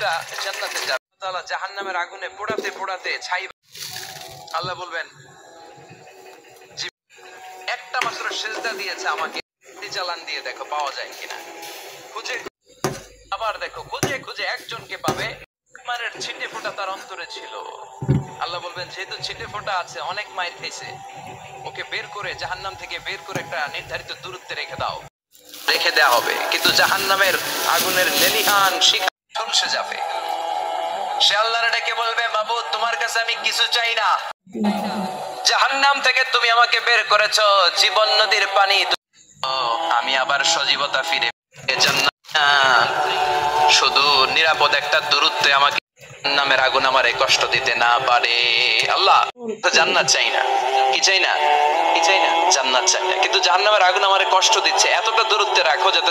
লোকটা জান্নাতে যাবে, আল্লাহ তাআলা জাহান্নামের আগুনে পোড়াতে পোড়াতে ছাই। আল্লাহ বলবেন একটা মাত্র সেজদা দিয়েছে আমাকে, চালান দিয়ে দেখো পাওয়া যায় কিনা। খুঁজে আবার দেখো, খুঁজে খুঁজে একজনকে পাবে, মায়ের ছিটে ফোঁটা তার অন্তরে ছিল। আল্লাহ বলবেন যেহেতু ছিটে ফোঁটা আছে, অনেক মায়ের খেয়েছে, ওকে বের করে জাহান্নাম থেকে বের করে একটা নির্ধারিত দূরত্বে রেখে দাও। রেখে দেওয়া হবে, কিন্তু জাহান্নামের আগুনের লেলিহান শিখা ঝলসে যাবে। সে আল্লাহর ডেকে বলবে, মাবুদ তোমার কাছে আমি কিছু চাই না, জাহান্নাম থেকে তুমি আমাকে বের করেছো জীবন নদীর পানি, আমি আবার সজীবতা ফিরে শুধু নিরাপদ একটা দূরত্বে আমাকে নামের আগুন আমারে কষ্ট দিতে না পারে। আল্লাহ জান্নাত চাই না, কি চাই না, কি চাই না, জান্নাত চাই না, কিন্তু জাহান্নামের আগুন আমারে কষ্ট দিচ্ছে, এতটা দূরত্বে রাখো যাতে